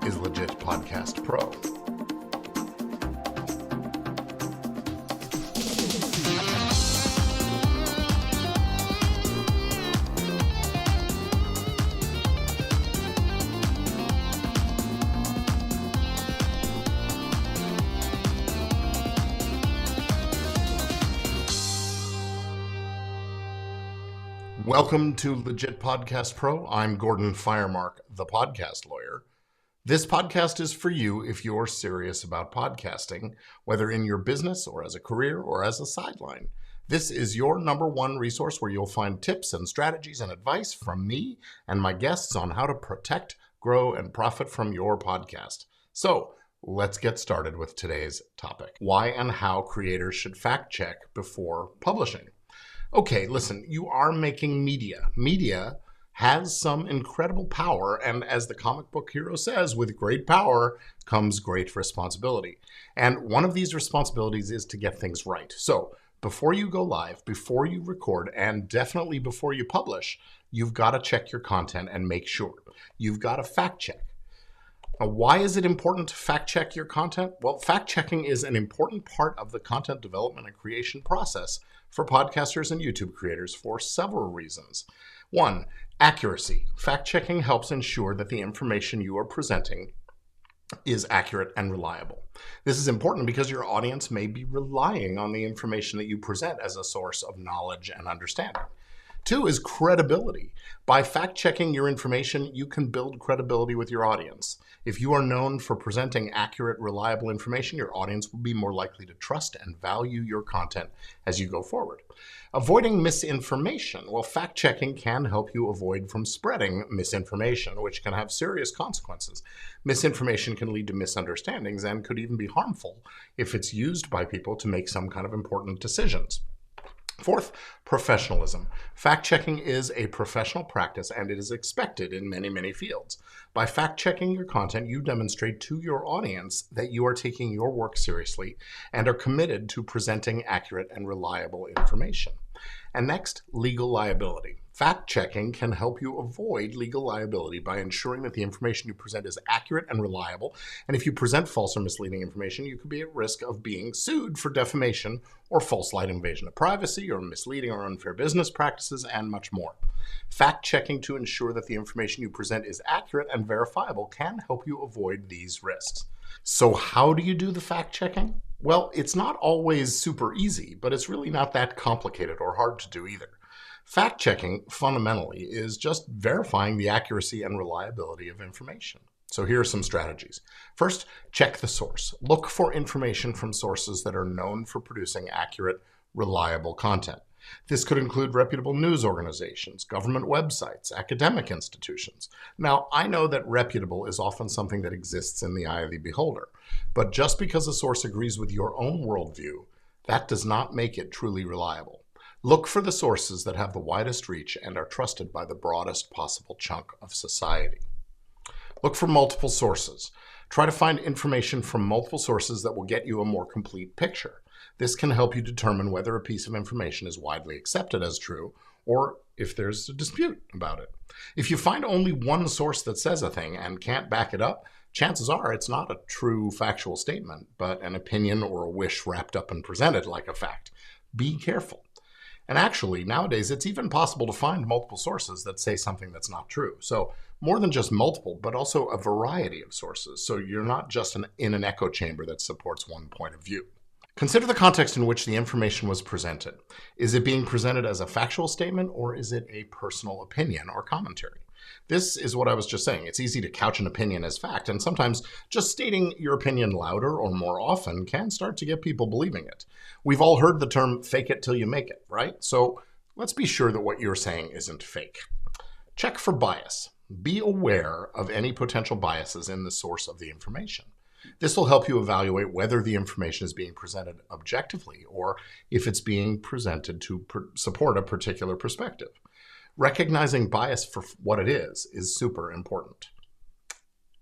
is Legit Podcast Pro. Welcome to Legit Podcast Pro. I'm Gordon Firemark, the podcast lawyer. This podcast is for you if you're serious about podcasting, whether in your business or as a career or as a sideline. This is your number one resource where you'll find tips and strategies and advice from me and my guests on how to protect, grow, and profit from your podcast. So let's get started with today's topic: why and how creators should fact check before publishing. Okay, listen, you are making media. Media has some incredible power, and as the comic book hero says, with great power comes great responsibility. And one of these responsibilities is to get things right. So before you go live, before you record, and definitely before you publish, you've got to check your content and make sure. You've got to fact check. Now, why is it important to fact check your content? Well, fact checking is an important part of the content development and creation process for podcasters and YouTube creators for several reasons. One, accuracy. Fact checking helps ensure that the information you are presenting is accurate and reliable. This is important because your audience may be relying on the information that you present as a source of knowledge and understanding. Two is credibility. By fact-checking your information, you can build credibility with your audience. If you are known for presenting accurate, reliable information, your audience will be more likely to trust and value your content as you go forward. Avoiding misinformation. Well, fact-checking can help you avoid from spreading misinformation, which can have serious consequences. Misinformation can lead to misunderstandings and could even be harmful if it's used by people to make some kind of important decisions. Fourth, professionalism. Fact-checking is a professional practice and it is expected in many, many fields. By fact-checking your content, you demonstrate to your audience that you are taking your work seriously and are committed to presenting accurate and reliable information. And next, legal liability. Fact-checking can help you avoid legal liability by ensuring that the information you present is accurate and reliable. And if you present false or misleading information, you could be at risk of being sued for defamation or false light invasion of privacy or misleading or unfair business practices and much more. Fact-checking to ensure that the information you present is accurate and verifiable can help you avoid these risks. So how do you do the fact-checking? Well, it's not always super easy, but it's really not that complicated or hard to do either. Fact-checking, fundamentally, is just verifying the accuracy and reliability of information. So here are some strategies. First, check the source. Look for information from sources that are known for producing accurate, reliable content. This could include reputable news organizations, government websites, academic institutions. Now, I know that reputable is often something that exists in the eye of the beholder, but just because a source agrees with your own worldview, that does not make it truly reliable. Look for the sources that have the widest reach and are trusted by the broadest possible chunk of society. Look for multiple sources. Try to find information from multiple sources that will get you a more complete picture. This can help you determine whether a piece of information is widely accepted as true or if there's a dispute about it. If you find only one source that says a thing and can't back it up, chances are it's not a true factual statement, but an opinion or a wish wrapped up and presented like a fact. Be careful. And actually, nowadays, it's even possible to find multiple sources that say something that's not true. So more than just multiple, but also a variety of sources. So you're not just in an echo chamber that supports one point of view. Consider the context in which the information was presented. Is it being presented as a factual statement or is it a personal opinion or commentary? This is what I was just saying. It's easy to couch an opinion as fact, and sometimes just stating your opinion louder or more often can start to get people believing it. We've all heard the term fake it till you make it, right? So let's be sure that what you're saying isn't fake. Check for bias. Be aware of any potential biases in the source of the information. This will help you evaluate whether the information is being presented objectively or if it's being presented to support a particular perspective. Recognizing bias for what it is super important.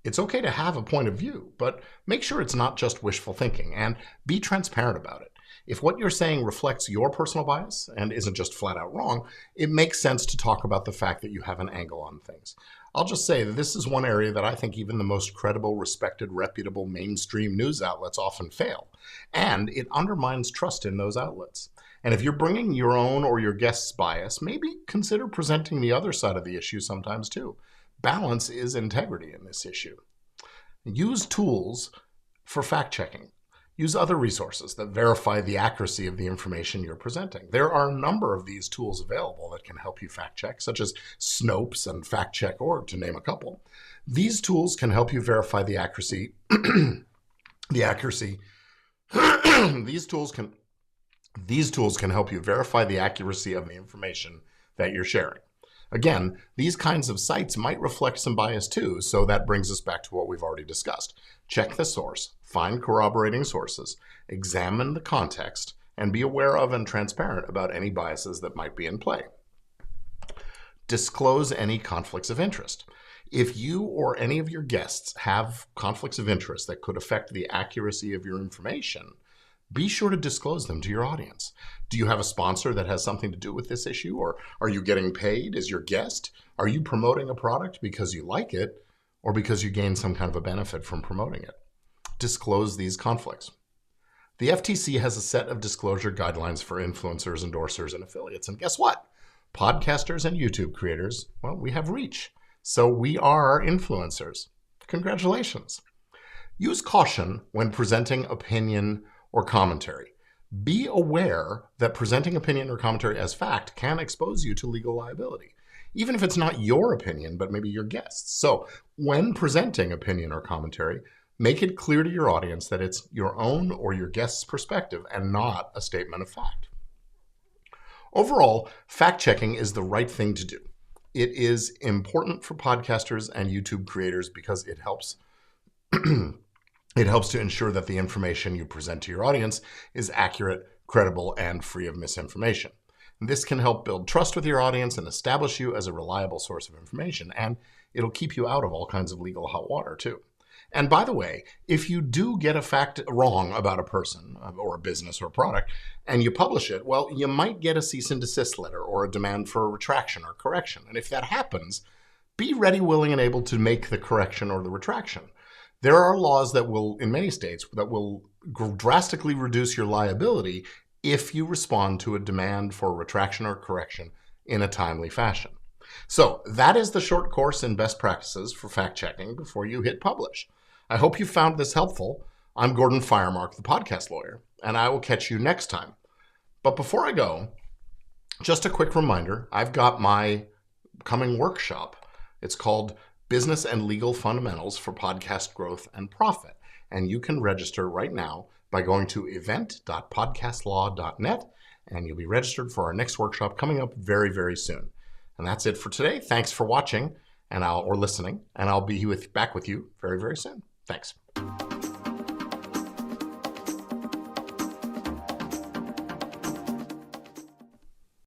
It's okay to have a point of view, but make sure it's not just wishful thinking and be transparent about it. If what you're saying reflects your personal bias and isn't just flat out wrong, it makes sense to talk about the fact that you have an angle on things. I'll just say that this is one area that I think even the most credible, respected, reputable mainstream news outlets often fail, and it undermines trust in those outlets. And if you're bringing your own or your guest's bias, maybe consider presenting the other side of the issue sometimes too. Balance is integrity in this issue. Use tools for fact-checking. Use other resources that verify the accuracy of the information you're presenting. There are a number of these tools available that can help you fact-check, such as Snopes and FactCheck.org, to name a couple. These tools can help you verify the accuracy. These tools can help you verify the accuracy of the information that you're sharing. Again, these kinds of sites might reflect some bias too, so that brings us back to what we've already discussed. Check the source, find corroborating sources, examine the context, and be aware of and transparent about any biases that might be in play. Disclose any conflicts of interest. If you or any of your guests have conflicts of interest that could affect the accuracy of your information, be sure to disclose them to your audience. Do you have a sponsor that has something to do with this issue? Or are you getting paid as your guest? Are you promoting a product because you like it or because you gain some kind of a benefit from promoting it? Disclose these conflicts. The FTC has a set of disclosure guidelines for influencers, endorsers, and affiliates. And guess what? Podcasters and YouTube creators, well, we have reach. So we are influencers. Congratulations. Use caution when presenting opinion or commentary. Be aware that presenting opinion or commentary as fact can expose you to legal liability, even if it's not your opinion, but maybe your guest's. So when presenting opinion or commentary, make it clear to your audience that it's your own or your guest's perspective and not a statement of fact. Overall, fact-checking is the right thing to do. It is important for podcasters and YouTube creators because it helps It helps to ensure that the information you present to your audience is accurate, credible, and free of misinformation. This can help build trust with your audience and establish you as a reliable source of information, and it'll keep you out of all kinds of legal hot water, too. And by the way, if you do get a fact wrong about a person or a business or a product, and you publish it, well, you might get a cease and desist letter or a demand for a retraction or correction. And if that happens, be ready, willing, and able to make the correction or the retraction. There are laws that will, in many states, that will drastically reduce your liability if you respond to a demand for retraction or correction in a timely fashion. So that is the short course in best practices for fact-checking before you hit publish. I hope you found this helpful. I'm Gordon Firemark, the podcast lawyer, and I will catch you next time. But before I go, just a quick reminder, I've got my coming workshop. It's called Business and Legal Fundamentals for Podcast Growth and Profit. And you can register right now by going to event.podcastlaw.net, and you'll be registered for our next workshop coming up very, very soon. And that's it for today. Thanks for watching or listening, and I'll be back with you very, very soon. Thanks.